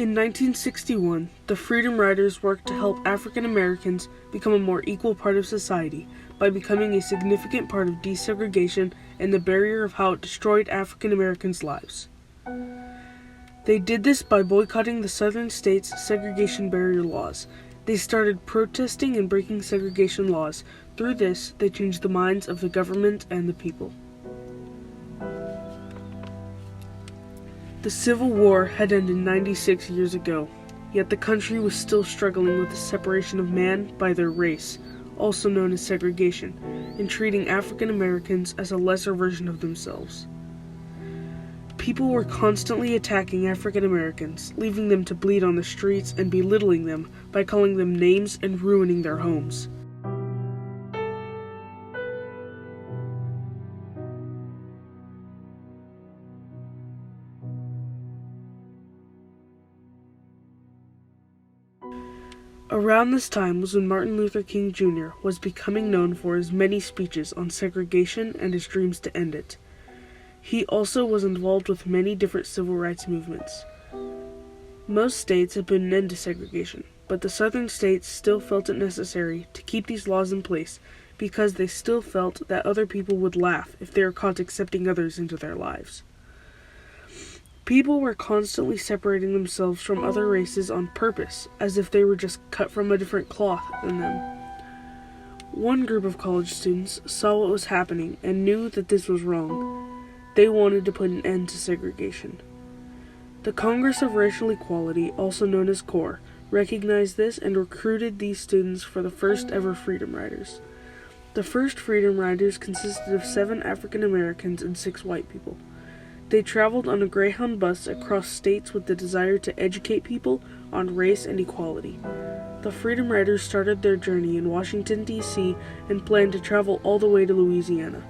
In 1961, the Freedom Riders worked to help African Americans become a more equal part of society by becoming a significant part of desegregation and the barrier of how it destroyed African Americans' lives. They did this by boycotting the southern states' segregation barrier laws. They started protesting and breaking segregation laws. Through this, they changed the minds of the government and the people. The Civil War had ended 96 years ago, yet the country was still struggling with the separation of man by their race, also known as segregation, and treating African Americans as a lesser version of themselves. People were constantly attacking African Americans, leaving them to bleed on the streets and belittling them by calling them names and ruining their homes. Around this time was when Martin Luther King Jr. was becoming known for his many speeches on segregation and his dreams to end it. He also was involved with many different civil rights movements. Most states had put an end to segregation, but the southern states still felt it necessary to keep these laws in place because they still felt that other people would laugh if they were caught accepting others into their lives. People were constantly separating themselves from other races on purpose, as if they were just cut from a different cloth than them. One group of college students saw what was happening and knew that this was wrong. They wanted to put an end to segregation. The Congress of Racial Equality, also known as CORE, recognized this and recruited these students for the first ever Freedom Riders. The first Freedom Riders consisted of 7 African Americans and 6 white people. They traveled on a Greyhound bus across states with the desire to educate people on race and equality. The Freedom Riders started their journey in Washington, D.C. and planned to travel all the way to Louisiana.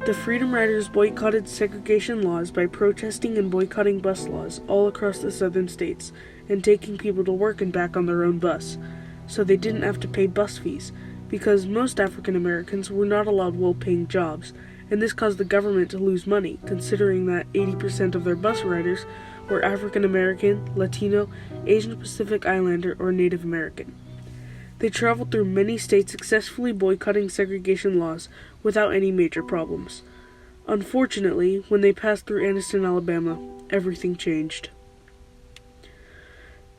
The Freedom Riders boycotted segregation laws by protesting and boycotting bus laws all across the southern states and taking people to work and back on their own bus, so they didn't have to pay bus fees, because most African Americans were not allowed well-paying jobs, and this caused the government to lose money, considering that 80% of their bus riders were African American, Latino, Asian Pacific Islander, or Native American. They traveled through many states successfully boycotting segregation laws without any major problems. Unfortunately, when they passed through Anniston, Alabama, everything changed.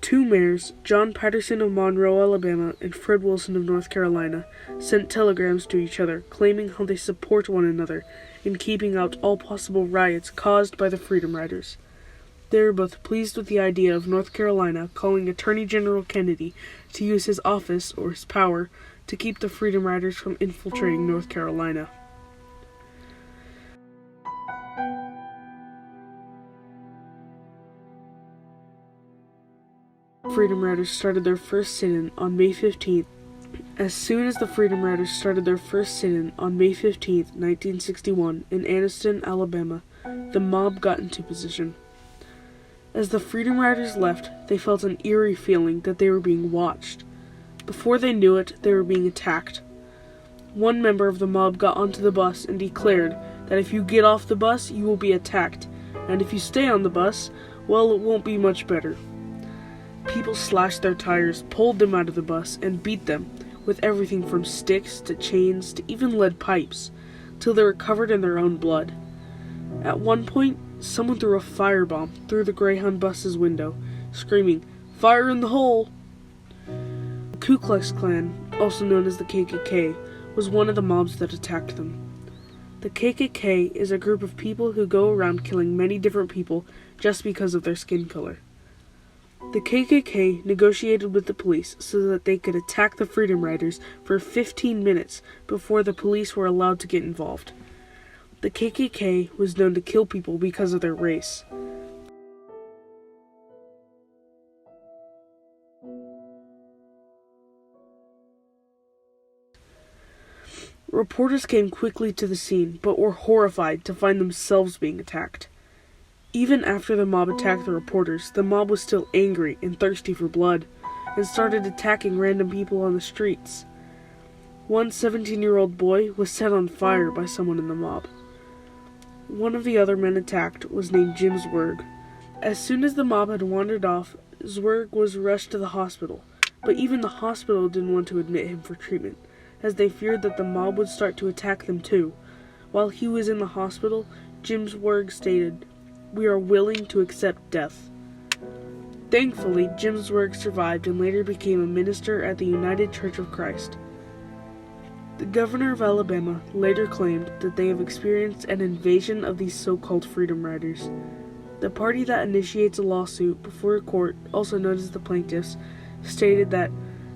2 mayors, John Patterson of Monroe, Alabama, and Fred Wilson of North Carolina, sent telegrams to each other claiming how they support one another in keeping out all possible riots caused by the Freedom Riders. They were both pleased with the idea of North Carolina calling Attorney General Kennedy to use his office or his power to keep the Freedom Riders from infiltrating North Carolina. Freedom Riders started their first sit-in on May 15th. As soon as the Freedom Riders started their first sit-in on May 15th, 1961, in Anniston, Alabama, the mob got into position. As the Freedom Riders left, they felt an eerie feeling that they were being watched. Before they knew it, they were being attacked. One member of the mob got onto the bus and declared that if you get off the bus, you will be attacked, and if you stay on the bus, well, it won't be much better. People slashed their tires, pulled them out of the bus, and beat them with everything from sticks to chains to even lead pipes, till they were covered in their own blood. At one point, someone threw a firebomb through the Greyhound bus's window, screaming, "Fire in the hole!" The Ku Klux Klan, also known as the KKK, was one of the mobs that attacked them. The KKK is a group of people who go around killing many different people just because of their skin color. The KKK negotiated with the police so that they could attack the Freedom Riders for 15 minutes before the police were allowed to get involved. The KKK was known to kill people because of their race. Reporters came quickly to the scene, but were horrified to find themselves being attacked. Even after the mob attacked the reporters, the mob was still angry and thirsty for blood, and started attacking random people on the streets. One 17-year-old boy was set on fire by someone in the mob. One of the other men attacked was named Jim Zwerg. As soon as the mob had wandered off, Zwerg was rushed to the hospital, but even the hospital didn't want to admit him for treatment, as they feared that the mob would start to attack them too. While he was in the hospital, Jim Zwerg stated, "We are willing to accept death." Thankfully, Jim Zwerg survived and later became a minister at the United Church of Christ. The governor of Alabama later claimed that they have experienced an invasion of these so-called Freedom Riders. The party that initiates a lawsuit before a court, also known as the plaintiffs, stated that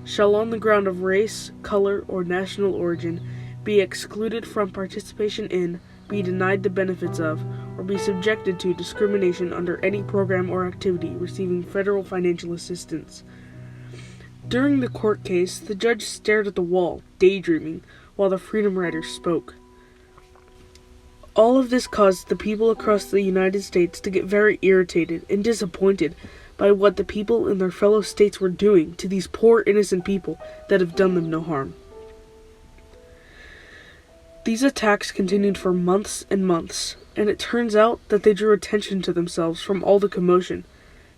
shall on the ground of race, color, or national origin be excluded from participation in, be denied the benefits of, or be subjected to discrimination under any program or activity receiving federal financial assistance. During the court case, the judge stared at the wall, daydreaming, while the Freedom Riders spoke. All of this caused the people across the United States to get very irritated and disappointed by what the people in their fellow states were doing to these poor innocent people that have done them no harm. These attacks continued for months and months, and it turns out that they drew attention to themselves from all the commotion.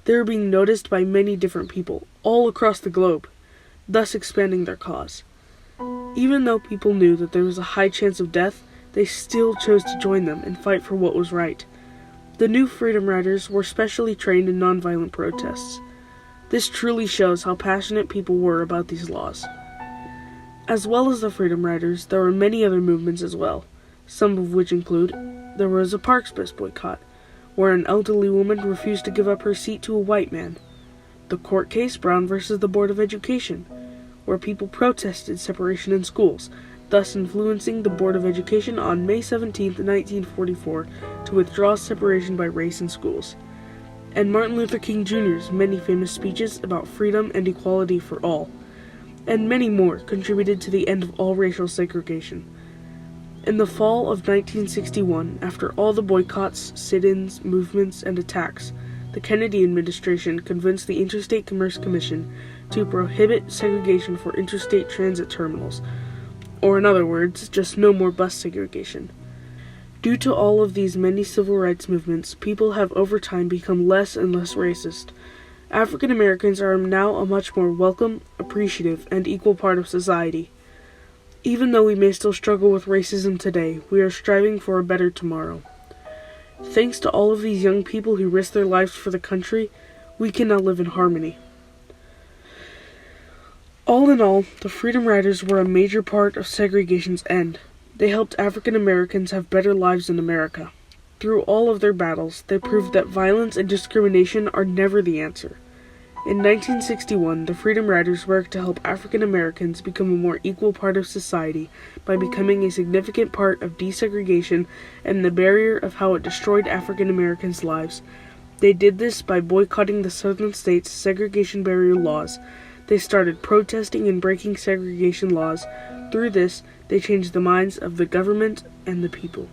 They were being noticed by many different people, all across the globe, thus expanding their cause. Even though people knew that there was a high chance of death, they still chose to join them and fight for what was right. The new Freedom Riders were specially trained in nonviolent protests. This truly shows how passionate people were about these laws. As well as the Freedom Riders, there were many other movements as well, some of which include the Rosa Parks bus boycott, where an elderly woman refused to give up her seat to a white man; the court case Brown versus the Board of Education, where people protested separation in schools, thus influencing the Board of Education on May 17, 1944, to withdraw separation by race in schools; and Martin Luther King Jr.'s many famous speeches about freedom and equality for all, and many more contributed to the end of all racial segregation. In the fall of 1961, after all the boycotts, sit-ins, movements, and attacks, the Kennedy administration convinced the Interstate Commerce Commission to prohibit segregation for interstate transit terminals, or in other words, just no more bus segregation. Due to all of these many civil rights movements, people have over time become less and less racist. African Americans are now a much more welcome, appreciative, and equal part of society. Even though we may still struggle with racism today, we are striving for a better tomorrow. Thanks to all of these young people who risked their lives for the country, we can now live in harmony. All in all, the Freedom Riders were a major part of segregation's end. They helped African Americans have better lives in America. Through all of their battles, they proved that violence and discrimination are never the answer. In 1961, the Freedom Riders worked to help African Americans become a more equal part of society by becoming a significant part of desegregation and the barrier of how it destroyed African Americans' lives. They did this by boycotting the southern states' segregation barrier laws. They started protesting and breaking segregation laws. Through this, they changed the minds of the government and the people.